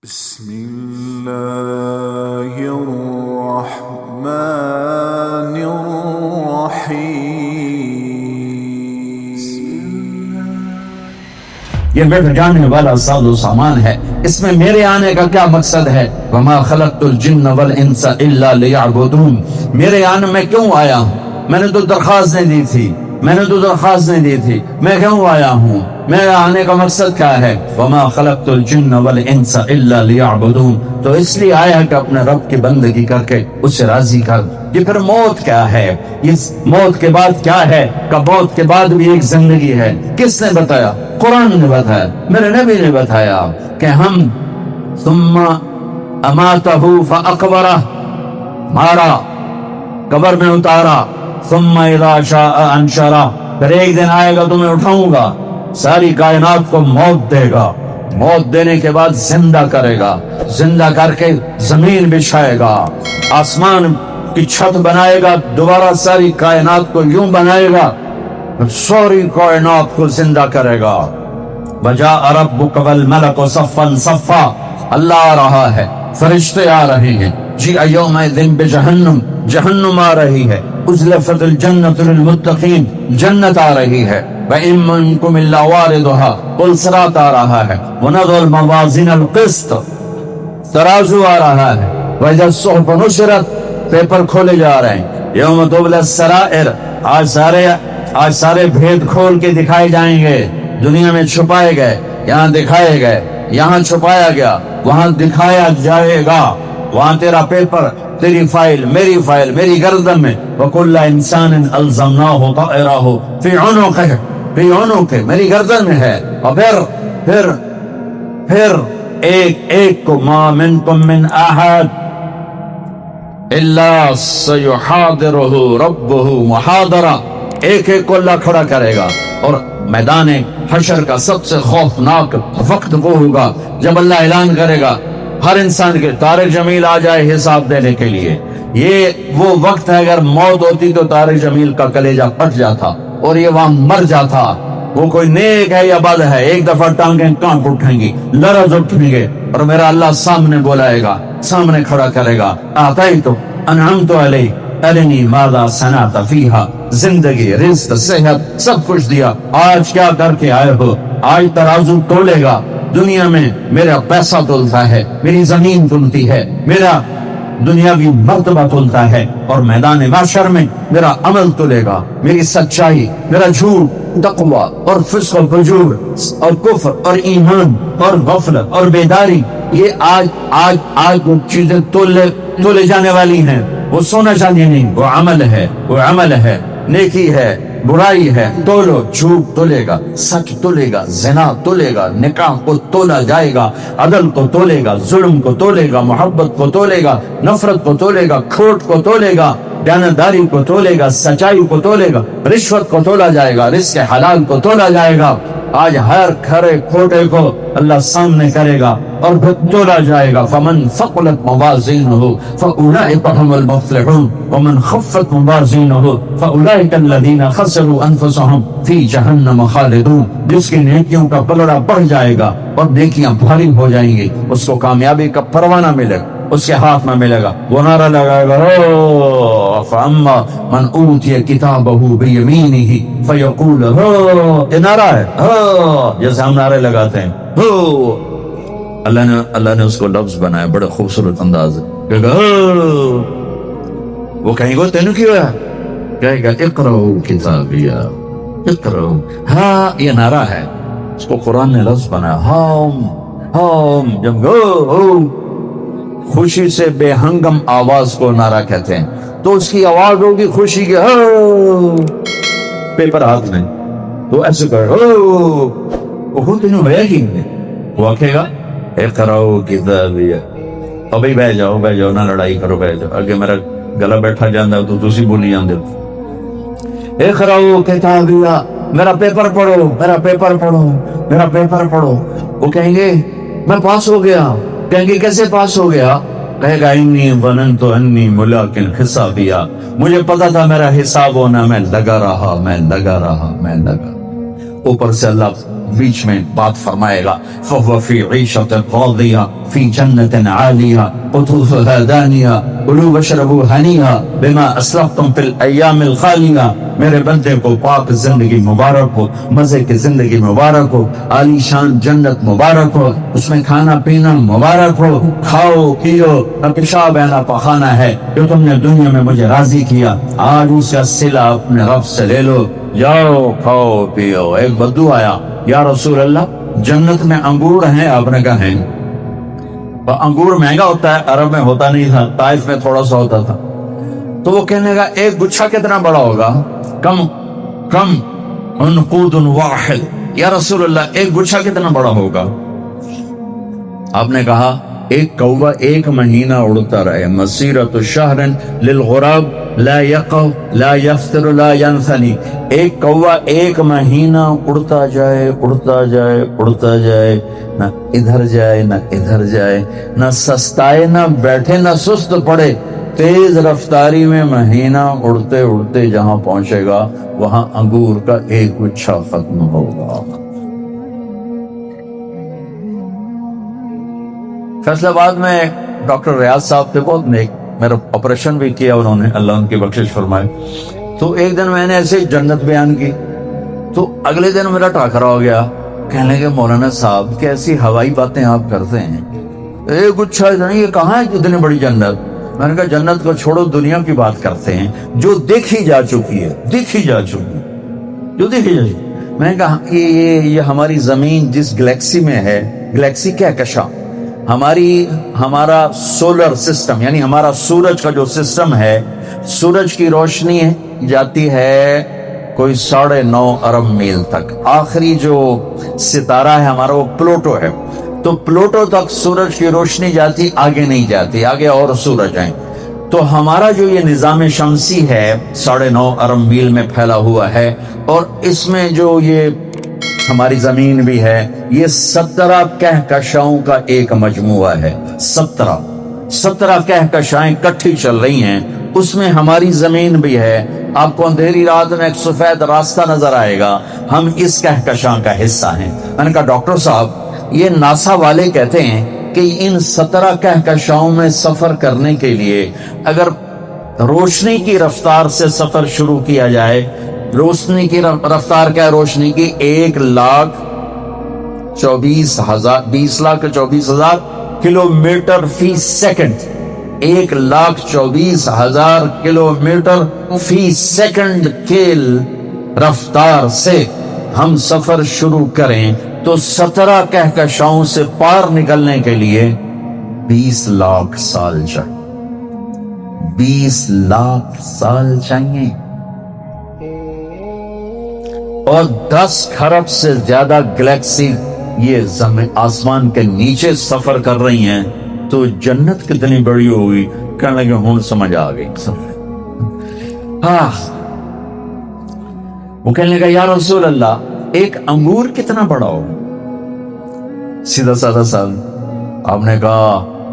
بسم الله الرحمن الرحيم یہ بیٹھ جانے والا ساز و سامان ہے، اس میں میرے آنے کا کیا مقصد ہے؟ وَمَا خَلَقْتُ الْجِنَّ وَالْإِنسَ إِلَّا لِيَعْبُدُونَ، میرے آنے میں کیوں آیا ہوں؟ میں نے تو درخواست نہیں دی تھی، میں کیوں آیا ہوں؟ میرے آنے کا مقصد کیا ہے؟ وَمَا خَلَقْتُ الْجِنَّ وَالْإِنسَ إِلَّا لِيَعْبُدُونَ، تو اس لیے آیا کہ اپنے رب کی بندگی کر کے اسے راضی کر۔ یہ پھر موت کیا ہے؟ اس موت کے بعد کیا ہے؟ کہ موت کے بعد بھی ایک زندگی ہے۔ کس نے بتایا؟ قرآن نے بتایا، میرے نبی نے بتایا کہ ہم ثم اماتہ فاقبرہ، مارا، قبر میں اتارا، ثم اذا شاء انشرہ، پھر ایک دن آئے گا تمہیں اٹھاؤں گا، ساری کائنات کو موت دے گا، موت دینے کے بعد زندہ کرے گا، زندہ کر کے زمین بچھائے گا، آسمان کی چھت بنائے گا، دوبارہ ساری کائنات کو یوں بنائے گا، ساری کائنات کو زندہ کرے گا۔ وَجَاءَ رَبُّكَ وَالْمَلَكُ صَفًّا صَفًّا، اللہ آ رہا ہے، فرشتے آ رہے ہیں، جِیءَ یَوْمَئِذٍ بِجَہَنَّمَ، جہنم آ رہی ہے، اُزْلِفَتِ الْجَنَّةُ لِلْمُتَّقِينَ، جنت آ رہی ہے، وَإِن مِّنكُمْ إِلَّا وَارِدُهَا، پل صراط آ رہا ہے، وَنَضَعُ الْمَوَازِينَ الْقِسْطَ، ترازو آ رہا ہے، وَإِذَا الصُّحُفُ نُشِرَتْ، پیپر کھولے جا رہے ہیں، یوم تبلی السرائر، آج سارے بھید کھول کے دکھائے جائیں گے، دنیا میں چھپائے گئے، یہاں دکھائے گئے، یہاں چھپایا گیا، وہاں دکھایا جائے گا، وہاں تیرا پیپر، تیری فائل، میری گردن میں، وَكُلَّ إِنسَانٍ أَلْزَمْنَاهُ طَائِرَهُ فِي عُنُقِهِ، میری گردن میں ہے، اور پھر ایک کو مَا مِنْكُمْ مِنْ أَحَدٍ إِلَّا سَيُحَاضِرُهُ رَبُّهُ مُحَاضَرَةً، ایک کو اللہ کھڑا کرے گا، اور میدان حشر کا سب سے خوفناک وقت وہ ہوگا جب اللہ اعلان کرے گا ہر انسان کے، طارق جمیل آ جائے حساب دینے کے لیے۔ یہ وہ وقت ہے، اگر موت ہوتی تو طارق جمیل کا کلیجہ پھٹ جاتا اور یہ وہاں مر جاتا۔ وہ کوئی نیک ہے یا بد ہے، ایک دفعہ ٹانگیں کانپ اٹھیں گی، لرز اٹھیں گے، اور میرا اللہ سامنے بلائے گا، سامنے کھڑا کرے گا، اعطیت انعمت علیہ ارنی ماذا صنعت فیہا، زندگی، رزق، صحت، سب کچھ دیا، آج کیا کر کے آئے ہو؟ آج ترازو تولے گا، دنیا میں میرا پیسہ تولتا ہے، میری زمین تلتی ہے، میرا دنیاوی مرتبہ تلتا ہے، اور میدان محشر میں میرا عمل تلے گا، میری سچائی، میرا جھوٹ، تقوی اور فسق و فجور اور کفر اور ایمان اور غفلت اور بیداری، یہ آج وہ چیزیں تولے جانے والی ہیں۔ وہ سونا چاندی نہیں، وہ عمل ہے، نیکی ہے، برائی ہے، تولو، جھوٹ تولے گا، سچ تولے گا، زنا تولے گا، نکاح کو تولا جائے گا، عدل کو تولے گا، ظلم کو تولے گا، محبت کو تولے گا، نفرت کو تولے گا، کھوٹ کو تولے گا، دیانتداری کو تولے گا، سچائی کو تولے گا، رشوت کو تولا جائے گا، رزق حلال کو تولا جائے گا۔ آج ہر کھرے کھوٹے کو اللہ سامنے کرے گا اور پھر تولا جائے گا۔ فمن ثقلت موازینہ فاولئک هم المفلحون ومن خفت موازینہ فاولئک الذین خسروا انفسهم فی جہنم خالدون، جس کی نیکیوں کا پلڑا بڑھ جائے گا اور نیکیاں بھاری ہو جائیں گی، اس کو کامیابی کا پروانہ ملے گا، اس کے ہاتھ میں ملے گا، وہ نعرہ لگائے گا، فَأَمَّا مَنْ أُوتِيَ كِتَابَهُ بِيَمِينِهِ فَيَقُولُ یہ نعرہ ہے، جیسے ہم نعرے لگاتے ہیں، اللہ نے اس کو لفظ بنایا، بڑے خوبصورت انداز ہے، وہ کہیں گے تینوں کی ہوا، کہے گا اقرؤوا کتابیہ، اقرؤوا، ہاں یہ نعرہ ہے، اس کو قرآن نے لفظ بنایا، ہم جب خوشی سے بے ہنگم آواز کو نعرہ کہتے ہیں، تو اس کی آواز ہوگی خوشی کی، پیپر ہاتھ میں، تو ایسے کر وہ خود انہوں بھیا کی وہ کہے گا اقرؤوا کتابیہ، اور بھائی بہ جاؤ نہ لڑائی کرو، بہ جاؤ، اگر میرا گلا بیٹھا جاندہ تو تسی بولی جاندے، اقرؤوا کتابیہ، میرا پیپر پڑھو، وہ کہیں گے میں پاس ہو گیا، کہیں گے کیسے پاس ہو گیا؟ کہے گا انی ظننت انی ملاق حسابیہ، مجھے پتا تھا میرا حساب ہونا، میں لگا رہا، اوپر سے اللہ بیچ میں بات فرمائے گا، فَهُوَ فِي عِيشَةٍ رَاضِيَةٍ فی جنت عالیہ قطوفها دانیہ کلوا واشربوا ہنیئا بما اسلفتم فی الایام الخالیہ. میرے بندے کو پاک زندگی مبارک ہو، مزے کی زندگی مبارک ہو، عالی شان جنت مبارک ہو، اس میں کھانا پینا مبارک ہو، کھاؤ پیو، نہ پیشاب ہے نہ پخانہ ہے، جو تم نے دنیا میں مجھے راضی کیا، آج اس کا صلہ اپنے رب سے لے لو، جاؤ کھاؤ پیو. ایک بدو آیا، یا رسول اللہ جنت میں انگور ہیں؟ آپ نے کہا ہیں. انگور مہنگا ہوتا ہے، عرب میں ہوتا نہیں تھا، طائف میں تھوڑا سا ہوتا تھا. تو وہ کہنے لگا ایک گچھا کتنا بڑا ہوگا؟ کم عنقود واحد. یا رسول اللہ ایک گچھا کتنا بڑا ہوگا؟ آپ نے کہا ایک کوہ ایک مہینہ اڑتا رہے، مسیرۃ شہر للغراب لا یقع لا یفتر لا ینثنی. ایک کوہ ایک مہینہ اڑتا جائے اڑتا جائے اڑتا جائے، نہ ادھر جائے نہ ادھر جائے، نہ سستائے نہ بیٹھے نہ سست پڑے، تیز رفتاری میں مہینہ اڑتے اڑتے جہاں پہنچے گا وہاں انگور کا ایک گچھا ختم ہوگا. فیصل آباد میں ڈاکٹر ریاض صاحب تھے، بہت نیک، میرا آپریشن بھی کیا انہوں نے، اللہ ان کی بخشش فرمائے. تو ایک دن میں نے ایسے جنت بیان کی، تو اگلے دن میرا ٹاکرا ہو گیا. کہنے لگے مولانا صاحب کیسی ہوائی باتیں آپ کرتے ہیں، ایک گچھا یہ کہاں ہے اتنی بڑی جنت؟ میں نے کہا جنت کو چھوڑو، دنیا کی بات کرتے ہیں جو دیکھی جا چکی ہے، دیکھی جا چکی جو دیکھی جا چکی. میں نے کہا یہ ہماری زمین جس گلیکسی میں ہے، گلیکسی کہکشاں، ہمارا سولر سسٹم یعنی ہمارا سورج کا جو سسٹم ہے، سورج کی روشنی جاتی ہے کوئی 9.5 ارب میل تک. آخری جو ستارہ ہے ہمارا وہ پلوٹو ہے، تو پلوٹو تک سورج کی روشنی جاتی، آگے نہیں جاتی، آگے اور سورج ہیں. تو ہمارا جو یہ نظام شمسی ہے 9.5 ارب میل میں پھیلا ہوا ہے، اور اس میں جو یہ ہماری زمین بھی ہے، یہ 17 کہکشاؤں کا ایک مجموعہ ہے. 17 کہکشائیں کٹھی چل رہی ہیں، اس میں ہماری زمین بھی ہے. آپ کو اندھیری رات میں ایک سفید راستہ نظر آئے گا، ہم اس کہکشاں کا حصہ ہیں. میں نے کہا ڈاکٹر صاحب یہ ناسا والے کہتے ہیں کہ ان 17 کہکشاؤں میں سفر کرنے کے لیے اگر روشنی کی رفتار سے سفر شروع کیا جائے، روشنی کی رفتار کیا ہے؟ روشنی کی 1,24,000 کلومیٹر فی سیکنڈ، 1,24,000 کلومیٹر فی سیکنڈ کے رفتار سے ہم سفر شروع کریں تو 17 کہکشاؤں سے پار نکلنے کے لیے 20 لاکھ سال چاہیے. 20 لاکھ سال چاہیے، اور 10 کھرب سے زیادہ گلیکسی یہ زمین آسمان کے نیچے سفر کر رہی ہیں. تو جنت کتنی بڑی ہوگی؟ کہنے لگے ہوں سمجھ آ گئی. وہ کہنے لگا یا رسول اللہ ایک انگور کتنا بڑا ہوگا؟ سیدھا سادہ سال آپ نے کہا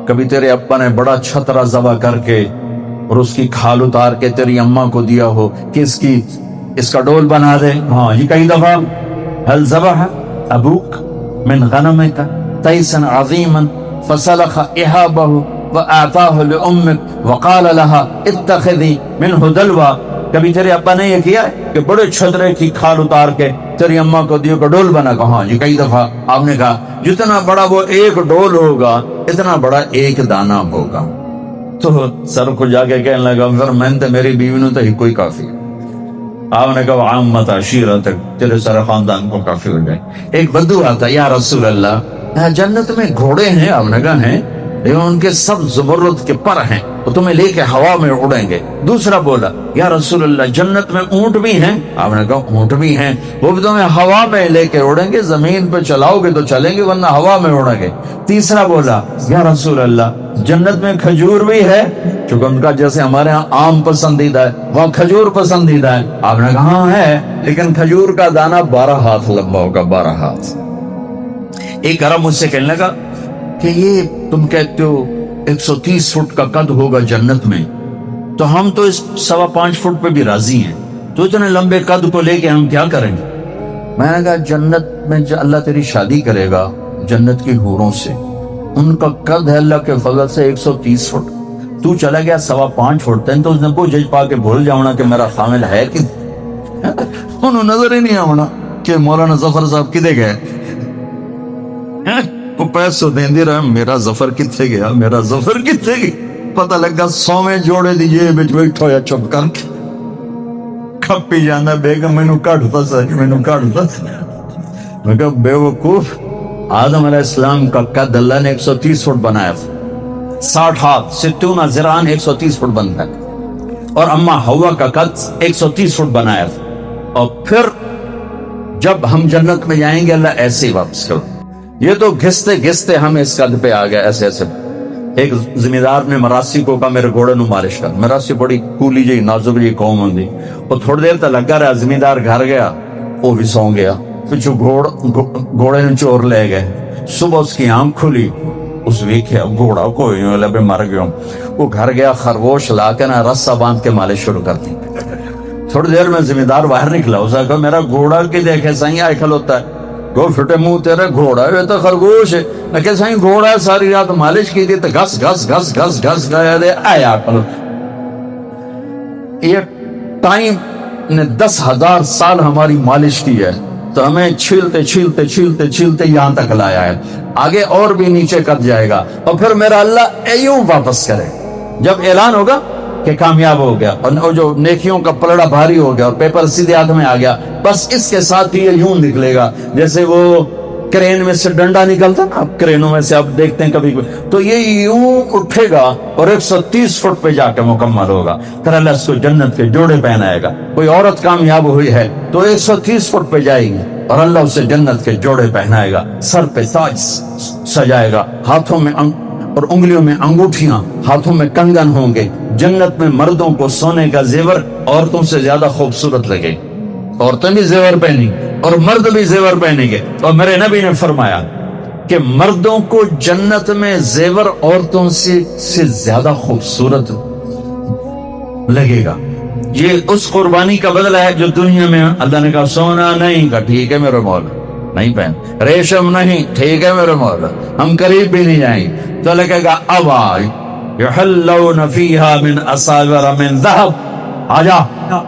کبھی تیرے ابا نے بڑا چھترا ذبح کر کے اور اس کی کھال اتار کے تیری اماں کو دیا ہو کہ اس کا ڈول بنا دے؟ ہاں یہ کئی دفعہ. هل ذبح ابوک من غنمک تیسا عظیما فسلخ احابه واعطاه لامک وقال لها اتخذی منه دلوا. کبھی تیرے ابا نے یہ کیا ہے کہ بڑے چھترے کی کھال اتار کے تیری اماں کو دیو کا ڈول بنا؟ کہا یہ کئی دفعہ. آپ نے کہا جتنا بڑا وہ ایک ڈول ہوگا اتنا بڑا ایک دانہ ہوگا. تو سر کو جا کے کہنے لگا پھر میں نے میری بیوی نے تو ہی کوئی کافی. آپ نے کہا عامت عشیرتک، تیرے سارے خاندان کو کافی ہو جائے. ایک بدو آتا یا رسول اللہ جنت میں گھوڑے ہیں؟ آپ نے کہا ہیں، لیکن ان کے سب زبرد کے پر ہیں، وہ تمہیں لے کے ہوا میں اڑیں گے. دوسرا بولا یا رسول اللہ جنت میں اونٹ بھی ہیں؟ آپ نے کہا اونٹ بھی ہیں، وہ بھی تمہیں ہوا میں لے کے اڑیں گے، زمین پہ چلاؤ گے تو چلیں گے ورنہ ہوا میں اڑیں گے. تیسرا بولا یا رسول اللہ جنت میں کھجور بھی ہے؟ چونکہ ان کا جیسے ہمارے ہاں آم پسندیدہ ہے وہاں کھجور پسندیدہ ہے. آپ نے کہا ہاں ہے، لیکن کھجور کا دانہ 12 ہاتھ لمبا ہوگا، 12 ہاتھ. ایک عرب مجھ سے کہنے لگا کہ یہ تم کہتے ہو 130 فٹ کا قد ہوگا جنت میں، تو ہم تو اس 5.25 فٹ پہ بھی راضی ہیں، تو اتنے لمبے قد کو لے کے ہم کیا کریں گے؟ میں نے کہا جنت میں اللہ تیری شادی کرے گا جنت کی حوروں سے، ان کا قد ہے اللہ کے فضل سے 130 فٹ، تو چلا گیا 5.25 فٹ تین، تو اس نے پوچھ پا کے بھول جاؤنا کہ میرا خامل ہے کہ انہوں نظر ہی نہیں آنا کہ مولانا ظفر صاحب کدے گئے، وہ پیسوں دیں دے رہا میرا ظفر کتنے گیا، میرا ظفر کتنے گیا، پتہ لگا 100 جوڑے دی جیب وچ بیٹھا ہویا چپ کر کے کھپی جانا بیگم مینوں کڈتا سچ مینوں کڈتا، میں کہا بے وقوف، آدم علیہ السلام کا قد اللہ نے 130 فٹ بنایا تھا، 60 ہاتھ 60 ذراعاً 130 فٹ بنتا ہے، اور اما ہوا کا قد 130 فٹ بنایا تھا، اور پھر جب ہم جنت میں جائیں گے اللہ ایسے ہی واپس کرو، یہ تو گھستے گھستے ہم اس قد پہ آ گئے ایسے ایسے۔ ایک زمیندار نے مراسی کو کہا میرے گھوڑے نو مالش کر، مراسی بڑی کولی جی نازک جی قوم ہوندی، وہ تھوڑی دیر تک لگا رہا، زمیندار گھر گیا وہ بھی سو گیا، پچھو گھوڑے نے چور لے گئے، صبح اس کی آنکھ کھلی، اس ویکھیا گھوڑا کوئی نہیں لبے مر گیا، وہ گھر گیا خرگوش لا کے نا رسا باندھ کے مالش شروع کر دی۔ تھوڑی دیر میں زمیندار باہر نکلا، اسے کہا میرا گھوڑا کی دیکھے سائیں آئے کھلوتا ہے، گو پھٹے منہ تیرے گھوڑا ہے تو خرگوش ہے، میں کہ سائیں گھوڑا ہے ساری رات مالش کی تھی تو گھس گھس گھس گھس گھس گیا دے آیا کھلو۔ یہ ٹائم نے 10,000 سال ہماری مالش کی ہے، تو ہمیں چھیلتے چھیلتے چھیلتے چھیلتے یہاں تک لایا ہے، آگے اور بھی نیچے کٹ جائے گا، اور پھر میرا اللہ ایوں واپس کرے جب اعلان ہوگا کہ کامیاب ہو گیا اور جو نیکیوں کا پلڑا بھاری ہو گیا اور پیپر سیدھے ہاتھ میں آ گیا، بس اس کے ساتھ ہی یہ یوں نکلے گا جیسے وہ کرین میں سے ڈنڈا نکلتا نا، اب کرینوں میں سے آپ دیکھتے ہیں کبھی تو یہ یوں اٹھے گا اور 130 فٹ پہ جا کے مکمل ہوگا، پھر اللہ اس کو جنت کے جوڑے پہنائے گا۔ کوئی عورت کامیاب ہوئی ہے تو 130 فٹ پہ جائے گی اور اللہ اسے جنت کے جوڑے پہنائے گا، سر پہ تاج سجائے گا، ہاتھوں میں اور انگلیوں میں انگوٹھیاں، ہاتھوں میں کنگن ہوں گے۔ جنت میں مردوں کو سونے کا زیور عورتوں سے زیادہ خوبصورت لگے، عورتیں بھی زیور پہنیں اور مرد بھی زیور پہنیں گے، اور میرے نبی نے فرمایا کہ مردوں کو جنت میں زیور عورتوں سے زیادہ خوبصورت لگے گا۔ یہ اس قربانی کا بدلہ ہے جو دنیا میں اللہ نے کہا سونا نہیں کا ٹھیک ہے میرے مولا نہیں پہن، ریشم نہیں ٹھیک ہے میرے مولا ہم قریب بھی نہیں جائیں گے، تو اللہ کہے گا اب آج یحلون فیہا من اساور من ذہب، آجا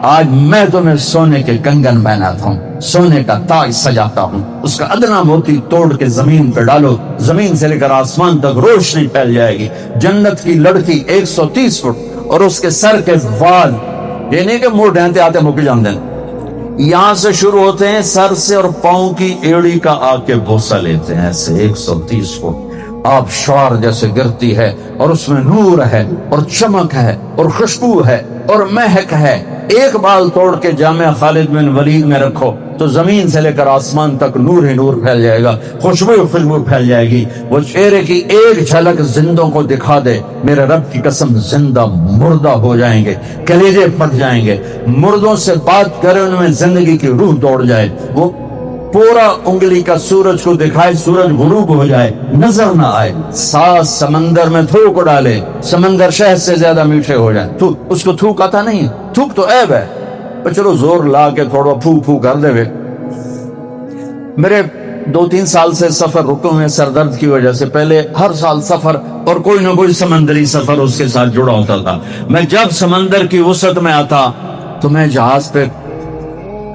آج میں تمہیں سونے کے کنگن پہناتا ہوں، سونے کا تاج سجاتا ہوں، اس کا ادنا موتی توڑ کے زمین پہ ڈالو، زمین سے لے کر آسمان تک روشنی پھیل جائے گی۔ جنت کی لڑکی 130 فٹ اور اس کے سر کے بال، یہ نہیں کہ منہ ڈھانتے آتے مک جاندے، یہاں سے شروع ہوتے ہیں سر سے اور پاؤں کی ایڑی کا آ کے بوسہ لیتے ہیں ایسے 130 فٹ، آب شوار جیسے گرتی ہے اور اس میں نور ہے اور چمک ہے اور خوشبو ہے اور مہک ہے۔ ایک بال توڑ کے جامع خالد بن ولید میں رکھو تو زمین سے لے کر آسمان تک نور ہی نور پھیل جائے گا، خوشبو خوشبو پھیل جائے گی۔ وہ چہرے کی ایک جھلک زندوں کو دکھا دے، میرے رب کی قسم زندہ مردہ ہو جائیں گے، کلیجے پھٹ جائیں گے، مردوں سے بات کرے ان میں زندگی کی روح دوڑ جائے، وہ پورا انگلی کا سورج کو دکھائے، سورج غروب ہو جائے نظر نہ آئے، ساتھ سمندر میں تھوک ڈالے، سمندر شہد سے زیادہ میٹھے ہو جائیں، تو اس کو تھوک آتا نہیں، تھوک تو عیب ہے، پر چلو زور لا کے تھوڑا پھو پھو کر دے وے۔ میرے 2-3 سال سے سفر رکے ہوئے سر درد کی وجہ سے، پہلے ہر سال سفر اور کوئی نہ کوئی سمندری سفر اس کے ساتھ جڑا ہوتا تھا۔ میں جب سمندر کی وسعت میں آتا تو میں جہاز پہ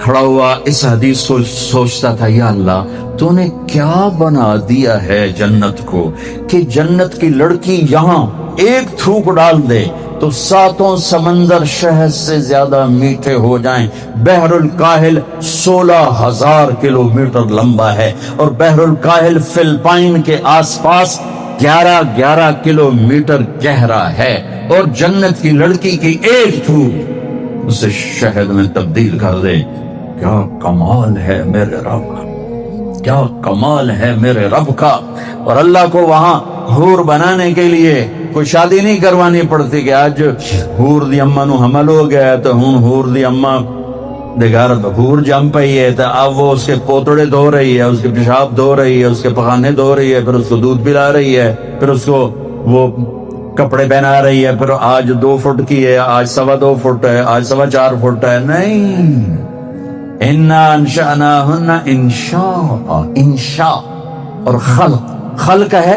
کھڑا ہوا اس حدیث کو سوچتا تھا، یا اللہ تو نے کیا بنا دیا ہے جنت کو کہ جنت کی لڑکی یہاں ایک تھوک ڈال دے تو 7 سمندر شہد سے زیادہ میٹھے ہو جائیں۔ بحر الکاہل 16,000 کلومیٹر لمبا ہے اور بحر الکاہل فلپائن کے آس پاس 11 کلومیٹر گہرا ہے، اور جنت کی لڑکی کی ایک تھوک اسے شہد میں تبدیل کر دے۔ کیا کمال ہے میرے رب کا، کیا کمال ہے میرے رب کا۔ اور اللہ کو وہاں حور بنانے کے لیے کوئی شادی نہیں کروانی پڑتی کہ آج حور دی اماں نو حمل ہو گیا تو ہوں حور دی اماں دے گھر حور جم پئی ہے تو اب وہ اس کے پوتڑے دھو رہی ہے، اس کے پیشاب دھو رہی ہے، اس کے پخانے دھو رہی ہے، پھر اس کو دودھ پلا رہی ہے، پھر اس کو وہ کپڑے پہنا رہی ہے، پھر آج 2 فٹ کی ہے، آج 2.25 فٹ ہے، آج 4.25 فٹ ہے۔ نہیں، اِنَّا أَنشَأْنَاهُنَّ انشاء اور خلق ہے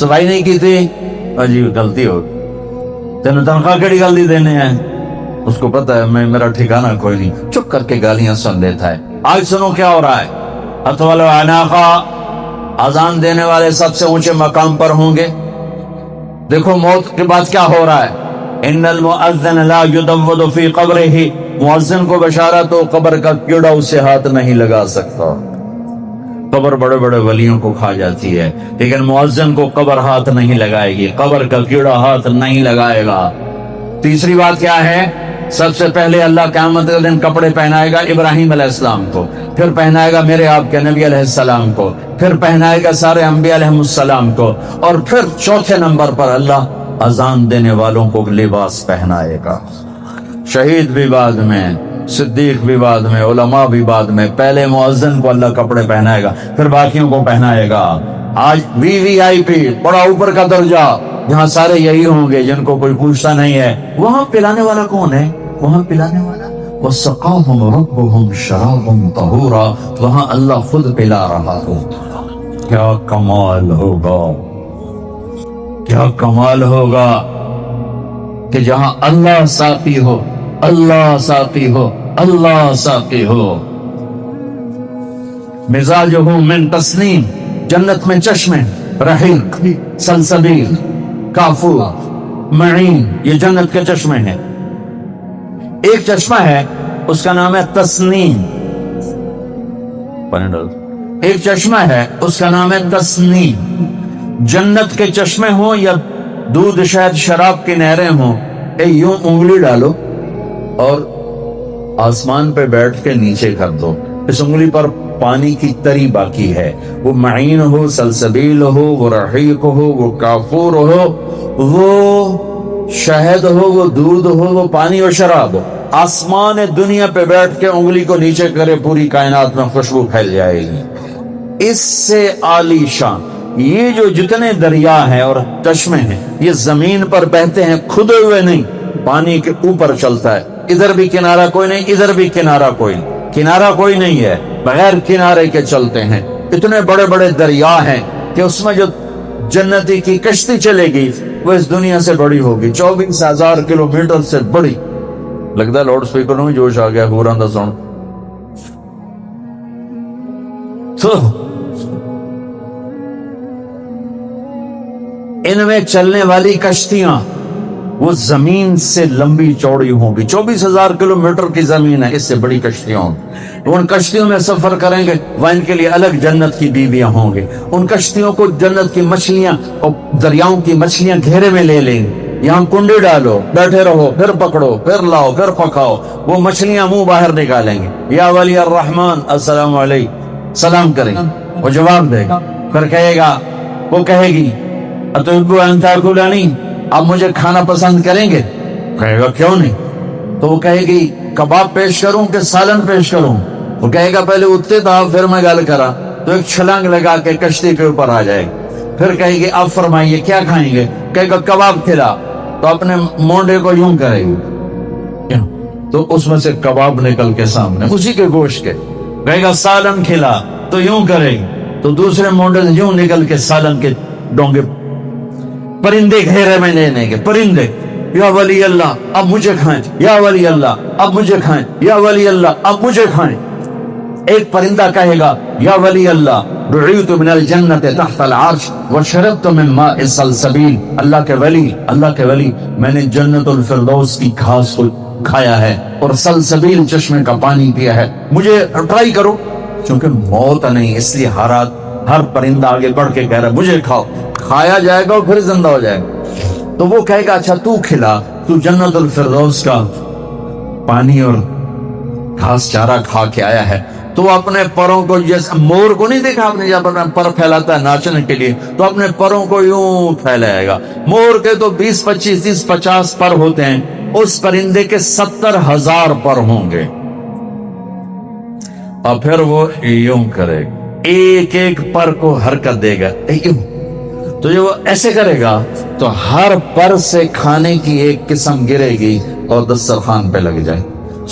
صفائی نہیں کی تھی؟ عجیب غلطی ہو تینوں تنخواہ کیڑی گل دی دینے ہیں؟ اس کو پتہ ہے میں میرا ٹھکانہ کوئی نہیں، چپ کر کے گالیاں سن لیتا ہے۔ آج سنو کیا ہو رہا ہے۔ اطول عناقہ اذان دینے والے سب سے اونچے مقام پر ہوں گے۔ دیکھو موت کے بعد کیا ہو رہا ہے۔ ان المؤذن لا يدود في قبره، مؤذن کو بشارت ہو قبر کا کیڑا اسے ہاتھ نہیں لگا سکتا۔ قبر بڑے بڑے ولیوں کو کھا جاتی ہے لیکن مؤذن کو قبر ہاتھ نہیں لگائے گی، قبر کا کیڑا ہاتھ نہیں لگائے گا۔ تیسری بات کیا ہے؟ سب سے پہلے اللہ قیامت کے دن کپڑے پہنائے گا ابراہیم علیہ السلام کو، پھر پہنائے گا میرے آپ کے نبی علیہ السلام کو، پھر پہنائے گا سارے انبیاء علیہ السلام کو، اور پھر چوتھے نمبر پر اللہ اذان دینے والوں کو لباس پہنائے گا۔ شہید بھی بعد میں، صدیق بھی بعد میں، علماء بھی بعد میں۔ پہلے مؤذن کو اللہ کپڑے پہنائے گا، پھر باقیوں کو پہنائے گا۔ آج VVIP بڑا اوپر کا درجہ، جہاں سارے یہی ہوں گے جن کو کوئی پوچھتا نہیں ہے۔ وہاں پلانے والا کون ہے؟ وہاں پلانے والا وَسَقَاهُمْ رَبُّهُمْ شَرَابًا طَهُورًا، وہاں اللہ خود پلا رہا ہو۔ کیا کمال ہوگا، کیا کمال ہوگا کہ جہاں اللہ ساقی ہو، اللہ ساقی ہو، اللہ ساقی ہو۔ مزاجہ من تسنیم، جنت میں چشمے، رحیق، سلسبیل، کافور، معین، یہ جنت کے چشمے ہیں۔ ایک چشمہ ہے اس کا نام ہے تسنیم، ایک چشمہ ہے اس کا نام ہے تسنیم۔ جنت کے چشمے ہوں یا دودھ شہد شراب کی نہریں ہوں، یوں انگلی ڈالو اور آسمان پہ بیٹھ کے نیچے کر دو، اس انگلی پر پانی کی تری باقی ہے، وہ معین ہو، سلسبیل ہو، وہ رحیق ہو، وہ کافور ہو، وہ شہد ہو، وہ دودھ ہو، وہ پانی اور شراب ہو، آسمان دنیا پہ بیٹھ کے انگلی کو نیچے کرے پوری کائنات میں خوشبو پھیل جائے گی۔ اس سے عالی شان یہ جو جتنے دریا ہیں اور چشمے ہیں یہ زمین پر بہتے ہیں، کھدے ہوئے نہیں، پانی کے اوپر چلتا ہے، ادھر بھی کنارہ کوئی نہیں، ادھر بھی کنارہ کوئی نہیں، کنارہ کوئی نہیں ہے، بغیر کنارے کے چلتے ہیں۔ اتنے بڑے بڑے دریا ہیں کہ اس میں جو جنتی کی کشتی چلے گی وہ اس دنیا سے بڑی ہوگی، 24,000 کلومیٹر سے بڑی۔ لگتا ہے لاؤڈ سپیکر میں جوش آ گیا، پورا سن تو ان میں چلنے والی کشتیاں وہ زمین سے لمبی چوڑی ہوں گی، 24,000 کلومیٹر کی زمین ہے، اس سے بڑی کشتیاں ہوں گی۔ ان کشتیوں میں سفر کریں گے، وہ ان کے لیے الگ جنت کی بیویاں ہوں گے۔ ان کشتیوں کو جنت کی مچھلیاں اور دریاؤں کی مچھلیاں گھیرے میں لے لیں گے، یہاں کنڈی ڈالو، بیٹھے رہو، پھر پکڑو، پھر لاؤ، پھر پکاؤ، وہ مچھلیاں منہ باہر نکالیں گے، یا ولی الرحمن السلام علیکم، سلام کریں گے، وہ جواب دے گا، پھر کہے گا، وہ کہے گی اتحبو ان تاکلنی، آپ مجھے کھانا پسند کریں گے؟ کہے گا کیوں نہیں؟ تو وہ کہے گی کباب پیش کروں کہ سالن پیش کروں؟ وہ کہے گا پہلے اٹھتے تھا پھر میں گل کرا، تو ایک چھلانگ لگا کے کشتی کے اوپر آ جائے گی، پھر کہے گی آپ فرمائیے کیا کھائیں گے؟ کہے گا کباب کھلا، تو اپنے مونڈے کو یوں کرے گی تو اس میں سے کباب نکل کے سامنے اسی کے گوشت کے، کہے گا سالن کھلا، تو یوں کرے گی تو دوسرے مونڈے سے یوں نکل کے سالن کے ڈونگے، پرندے گھیرے میں لینے کے، پرندے، یا ولی اللہ اب مجھے کھائیں، یا ولی اللہ اب مجھے کھائیں، یا ولی اللہ اب مجھے کھائیں۔ ایک پرندہ کہے گا یا ولی اللہ دعیت من الجنت تحت العرش وشربت من ماء السلسبیل، اللہ کے ولی میں نے جنت الفردوس کی گھاس کو کھایا ہے اور سلسبیل چشمے کا پانی پیا ہے، مجھے ٹرائی کرو۔ چونکہ موت نہیں اس لیے ہر پرندہ آگے بڑھ کے کہہ رہا ہے مجھے کھاؤ، کھایا جائے گا اور پھر زندہ ہو جائے گا۔ تو وہ کہے گا اچھا تو کھلا، تو جنت الفردوس کا پانی اور گھاس چارہ کھا کے آیا ہے، تو اپنے پروں کو، جیسے مور کو نہیں دیکھا آپ نے جب اپنا پر پھیلاتا ہے ناچنے کے لیے، تو اپنے پروں کو یوں پھیلائے گا۔ مور کے تو 20 25 30 50 پر ہوتے ہیں، اس پرندے کے 70,000 پر ہوں گے، اور پھر وہ یوں کرے گا، ایک ایک پر کو حرکت دے گا یوں، تو جو وہ ایسے کرے گا تو ہر پر سے کھانے کی ایک قسم گرے گی اور دسترخوان پہ لگ جائے،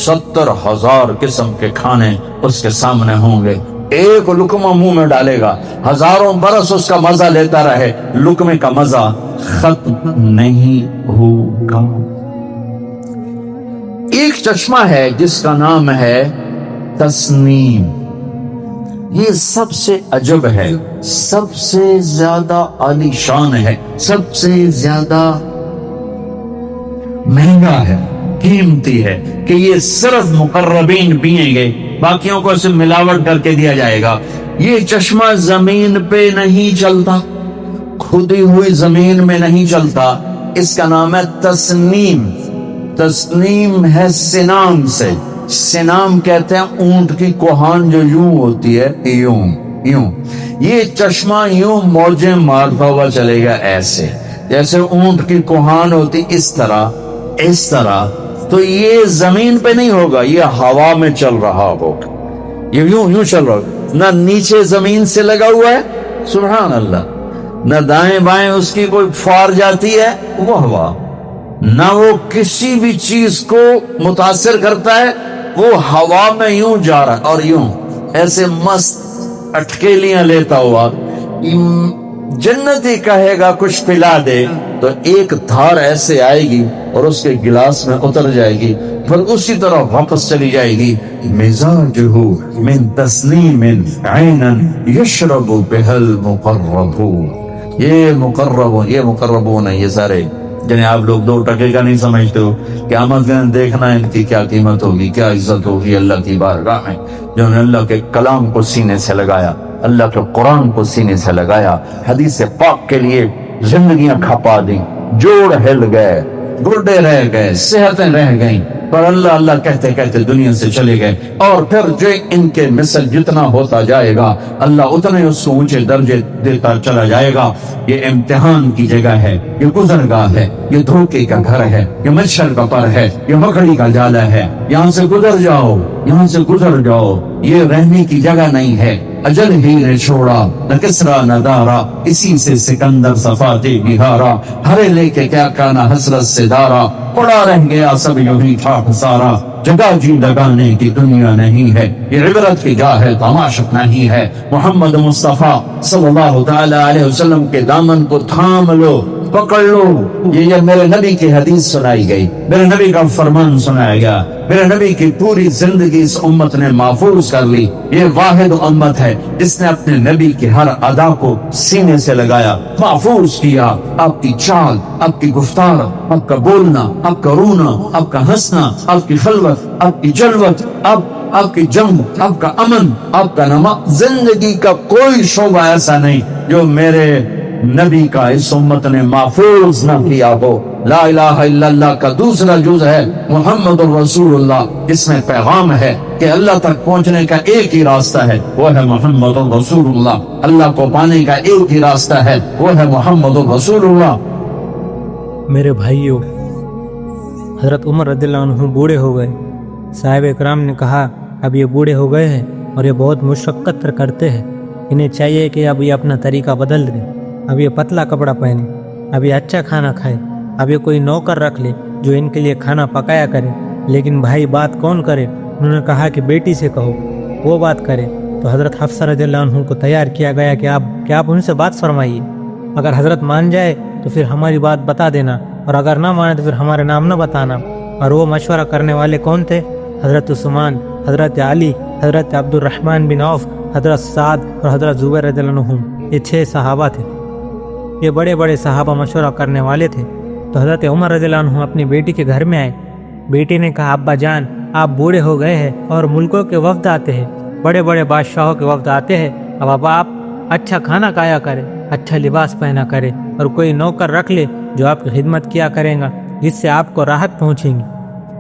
70,000 قسم کے کھانے اس کے سامنے ہوں گے، ایک لقمہ منہ میں ڈالے گا، ہزاروں برس اس کا مزہ لیتا رہے، لقمے کا مزہ ختم نہیں ہوگا۔ ایک چشمہ ہے جس کا نام ہے تسنیم، یہ سب سے عجب ہے، سب سے زیادہ عالی شان ہے، سب سے زیادہ مہنگا ہے، قیمتی ہے، کہ یہ صرف مقربین پیئیں گے، باقیوں کو صرف ملاوٹ کر کے دیا جائے گا۔ یہ چشمہ زمین پہ نہیں چلتا، کھدی ہوئی زمین میں نہیں چلتا، اس کا نام ہے تسنیم۔ تسنیم ہے سنام سے، سنام کہتے ہیں اونٹ کی کوہان جو یوں ہوتی ہے، یوں یہ چشمہ یوں موجیں مارتا ہوا چلے گا، ایسے جیسے اونٹ کی کوہان ہوتی، اس طرح تو یہ زمین پہ نہیں ہوگا، یہ ہوا میں چل رہا ہوگا، یہ یوں چل رہا ہوگا، نہ نیچے زمین سے لگا ہوا ہے، سبحان اللہ، نہ دائیں بائیں اس کی کوئی فار جاتی ہے وہ ہوا، نہ وہ کسی بھی چیز کو متاثر کرتا ہے، وہ ہوا میں یوں جا رہا ہے، اور یوں ایسے مست اٹکیلیاں لیتا ہوا۔ جنتی کہے گا کچھ پلا دے تو ایک دھار ایسے آئے گی اور اس کے گلاس میں اتر جائے گی، پھر اسی طرح واپس چلی جائے گی۔ مزاجہ من تسنیم عینا یشرب بها المقربون، یہ مقربون ہیں، یہ سارے جنہیں آپ لوگ 2 ٹکے کا نہیں سمجھتے ہو، قیامت کے دن دیکھنا ان کی کیا قیمت ہوگی، کیا عزت ہوگی اللہ کی بارگاہ میں، جنہوں نے اللہ کے کلام کو سینے سے لگایا، اللہ کے قرآن کو سینے سے لگایا، حدیث پاک کے لیے زندگیاں کھپا دیں، جوڑ ہل گئے، گردے رہ گئے، صحتیں رہ گئیں، پر اللہ اللہ کہتے کہتے دنیا سے چلے گئے، اور پھر جو ان کے مثل جتنا ہوتا جائے گا اللہ اتنے اس کو اونچے درجے دیتا چلا جائے گا۔ یہ امتحان کی جگہ ہے، یہ گزرگاہ ہے، یہ دھوکے کا گھر ہے، یہ مچھر کا پر ہے، یہ مکڑی کا جالا ہے، یہاں سے گزر جاؤ، یہاں سے گزر جاؤ، یہ رہنے کی جگہ نہیں ہے۔ اجل ہی نے چھوڑا نہ کسرا نہ دارا، اسی سے سکندر صفاتے بہارا، ہرے لے کے کیا کانا حسرت سے دارا، پڑا رہ گیا سب یوں ہی ٹھاٹ سارا، جگہ جی لگانے کی دنیا نہیں ہے، یہ عبرت کی جا ہے تماشا نہیں ہے۔ محمد مصطفیٰ صلی اللہ تعالی علیہ وسلم کے دامن کو تھام لو، پکڑ لو، یہ میرے نبی کی حدیث سنائی گئی، میرے نبی کا فرمان سنایا گیا، میرے نبی کی پوری زندگی اس امت نے محفوظ کر لی۔ یہ واحد امت ہے جس نے اپنے نبی کی ہر ادا کو سینے سے لگایا، محفوظ کیا۔ آپ کی چال، آپ کی گفتار، آپ کا بولنا، آپ کا رونا، آپ کا ہنسنا، آپ کی خلوت، آپ کی جلوت، آپ کی جنگ، آپ کا امن، آپ کا نماز، زندگی کا کوئی شعبہ ایسا نہیں جو میرے نبی کا اس امت نے محفوظ نہ کیا ہو۔ لا الہ الا اللہ کا دوسرا جز ہے محمد الرسول اللہ، جس میں پیغام ہے کہ اللہ تک پہنچنے کا ایک ہی راستہ ہے، وہ ہے محمد الرسول اللہ۔ اللہ کو پانے کا ایک ہی راستہ ہے، وہ ہے محمد الرسول اللہ۔ میرے بھائیوں، حضرت عمر رضی اللہ عنہ بوڑھے ہو گئے۔ صاحب اکرام نے کہا اب یہ بوڑھے ہو گئے ہیں اور یہ بہت مشقت کرتے ہیں، انہیں چاہیے کہ اب یہ اپنا طریقہ بدل دیں، اب یہ پتلا کپڑا پہنے، اب یہ اچھا کھانا کھائے، اب یہ کوئی نوکر رکھ لے جو ان کے لیے کھانا پکایا کرے۔ لیکن بھائی بات کون کرے؟ انہوں نے کہا کہ بیٹی سے کہو وہ بات کرے۔ تو حضرت حفصہ رضی اللہ عنہ کو تیار کیا گیا کہ آپ ان سے بات فرمائیے، اگر حضرت مان جائے تو پھر ہماری بات بتا دینا، اور اگر نہ مانے تو پھر ہمارے نام نہ بتانا۔ اور وہ مشورہ کرنے والے کون تھے؟ حضرت عثمان، حضرت علی، حضرت عبد الرحمن بن عوف، حضرت سعد اور حضرت زبیر رضی اللہ عنہ، یہ 6 صحابہ تھے۔ یہ بڑے بڑے صحابہ مشورہ کرنے والے تھے۔ تو حضرت عمر رضی اللہ عنہ اپنی بیٹی کے گھر میں آئے۔ بیٹی نے کہا ابا جان، آپ بوڑھے ہو گئے ہیں اور ملکوں کے وفد آتے ہیں، بڑے بڑے بادشاہوں کے وفد آتے ہیں، اب آپ اچھا کھانا کھایا کریں، اچھا لباس پہنا کرے، اور کوئی نوکر رکھ لے جو آپ کی خدمت کیا کرے گا، جس سے آپ کو راحت پہنچیں گی۔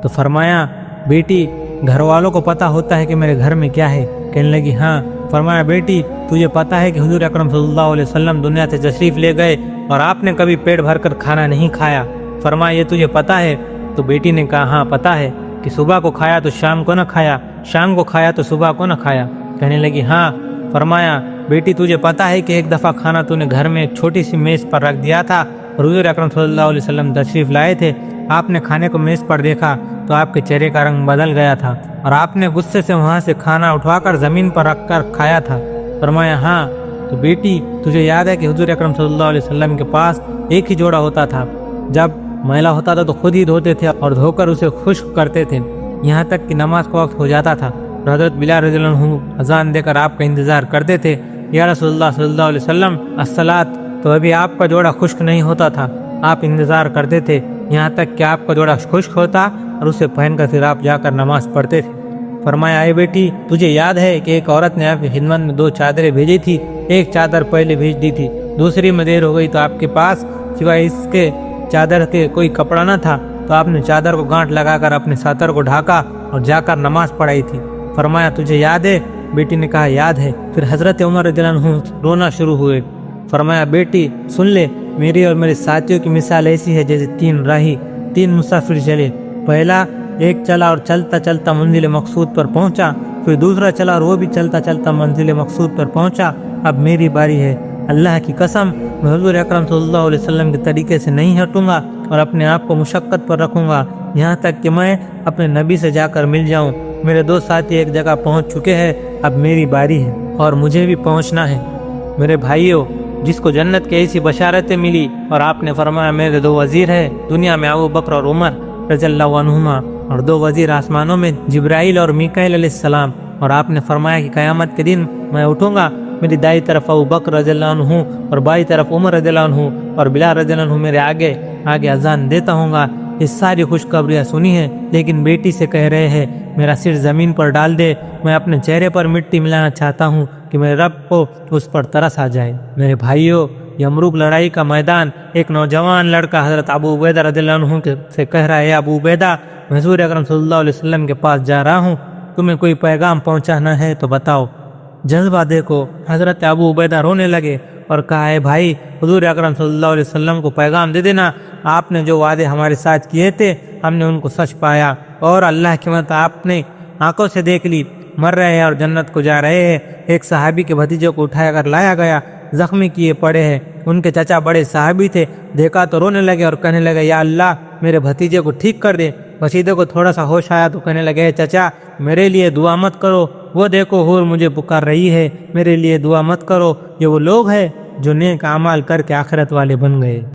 تو فرمایا بیٹی، گھر والوں کو پتہ ہوتا ہے کہ میرے گھر میں کیا ہے؟ کہنے لگی ہاں۔ فرمایا بیٹی، تجھے پتہ ہے کہ حضور اکرم صلی اللہ علیہ وسلم دنیا سے تشریف لے گئے اور آپ نے کبھی پیٹ بھر کر کھانا نہیں کھایا؟ فرمایا یہ تجھے پتہ ہے؟ تو بیٹی نے کہا ہاں پتہ ہے، کہ صبح کو کھایا تو شام کو نہ کھایا، شام کو کھایا تو صبح کو نہ کھایا۔ کہنے لگی ہاں۔ فرمایا بیٹی، تجھے پتہ ہے کہ ایک دفعہ کھانا تو نے گھر میں ایک چھوٹی سی میز پر رکھ دیا تھا اور حضور اکرم صلی اللہ علیہ وسلم تشریف لائے تھے، آپ نے کھانے کو میز پر دیکھا تو آپ کے چہرے کا رنگ بدل گیا تھا اور آپ نے غصے سے وہاں سے کھانا اٹھوا کر زمین پر رکھ کر کھایا تھا۔ فرمایا ہاں تو بیٹی تجھے یاد ہے کہ حضور اکرم صلی اللہ علیہ وسلم کے پاس ایک ہی جوڑا ہوتا تھا، جب میلا ہوتا تھا تو خود ہی دھوتے تھے اور دھو کر اسے خشک کرتے تھے، یہاں تک کہ نماز کا وقت ہو جاتا تھا اور حضرت بلال رضی اللہ عنہ اذان دے کر آپ کا انتظار کرتے تھے، یا رسول اللہ صلی اللہ علیہ وسلم الصلاۃ، تو ابھی آپ کا جوڑا خشک نہیں ہوتا تھا، آپ انتظار کرتے تھے یہاں تک کہ آپ کا جوڑا خشک ہوتا اور اسے پہن کر پھر آپ جا کر نماز پڑھتے تھے۔ فرمایا اے بیٹی تجھے یاد ہے کہ ایک عورت نے آپ کی خدمت میں 2 چادریں بھیجی تھی، ایک چادر پہلے بھیج دی تھی، دوسری میں دیر ہو گئی تو آپ کے پاس سوائے اس کے چادر کے کوئی کپڑا نہ تھا، تو آپ نے چادر کو گانٹھ لگا کر اپنے ساتر کو ڈھاکا اور جا کر نماز پڑھائی تھی۔ فرمایا تجھے یاد ہے؟ بیٹی نے کہا یاد ہے۔ پھر حضرت عمر رضی اللہ عنہ رونا شروع ہوئے۔ فرمایا بیٹی سن لے، میری اور میرے ساتھیوں کی مثال ایسی ہے جیسے 3 راہی 3 مسافر چلے، پہلا ایک چلا اور چلتا چلتا منزل مقصود پر پہنچا، پھر دوسرا چلا اور وہ بھی چلتا چلتا منزل مقصود پر پہنچا، اب میری باری ہے، اللہ کی قسم میں حضور اکرم صلی اللہ علیہ وسلم کے طریقے سے نہیں ہٹوں گا اور اپنے آپ کو مشقت پر رکھوں گا یہاں تک کہ میں اپنے نبی سے جا کر مل جاؤں۔ میرے 2 ساتھی ایک جگہ پہنچ چکے ہیں، اب میری باری ہے اور مجھے بھی پہنچنا ہے۔ میرے بھائیوں، جس کو جنت کی ایسی بشارتیں ملی اور آپ نے فرمایا میرے 2 وزیر ہیں دنیا میں، ابو بکر اور عمر رضی اللہ عنہما، اور 2 وزیر آسمانوں میں جبرائیل اور میکائیل علیہ السلام، اور آپ نے فرمایا کہ قیامت کے دن میں اٹھوں گا، میری دائیں طرف ابو بکر رضی اللہ عنہ اور بائیں طرف عمر رضی اللہ عنہ اور بلال رضی اللہ عنہ میرے آگے آگے اذان دیتا ہوں گا۔ یہ ساری خوشخبریاں سنی ہیں، لیکن بیٹی سے کہہ رہے ہیں میرا سر زمین پر ڈال دے، میں اپنے چہرے پر مٹی ملانا چاہتا ہوں کہ میرے رب کو اس پر ترس آ جائے۔ میرے بھائیوں، یمروک لڑائی کا میدان، ایک نوجوان لڑکا حضرت ابو عبیدہ رضی اللہ عنہ سے کہہ رہا ہے ابو عبیدہ میں حضور اکرم صلی اللہ علیہ وسلم کے پاس جا رہا ہوں، تمہیں کوئی پیغام پہنچانا ہے تو بتاؤ۔ جذبہ دیکھو، حضرت ابو عبیدہ رونے لگے اور کہا ہے بھائی حضور اکرم صلی اللہ علیہ وسلم کو پیغام دے دینا، آپ نے جو وعدے ہمارے ساتھ کیے تھے ہم نے ان کو سچ پایا اور اللہ کی مدد آپ نے آنکھوں سے دیکھ لی، مر رہے ہیں اور جنت کو جا رہے ہیں۔ ایک صحابی کے بھتیجے کو اٹھایا کر لایا گیا، زخمی کیے پڑے ہیں، ان کے چچا بڑے صحابی تھے، دیکھا تو رونے لگے اور کہنے لگے یا اللہ میرے بھتیجے کو ٹھیک کر دے۔ بھتیجے کو تھوڑا سا ہوش آیا تو کہنے لگے چچا میرے لیے دعا مت کرو، وہ دیکھو حور مجھے پکار رہی ہے، میرے لیے دعا مت کرو، یہ وہ لوگ ہیں جو نیک اعمال کر کے آخرت والے بن گئے۔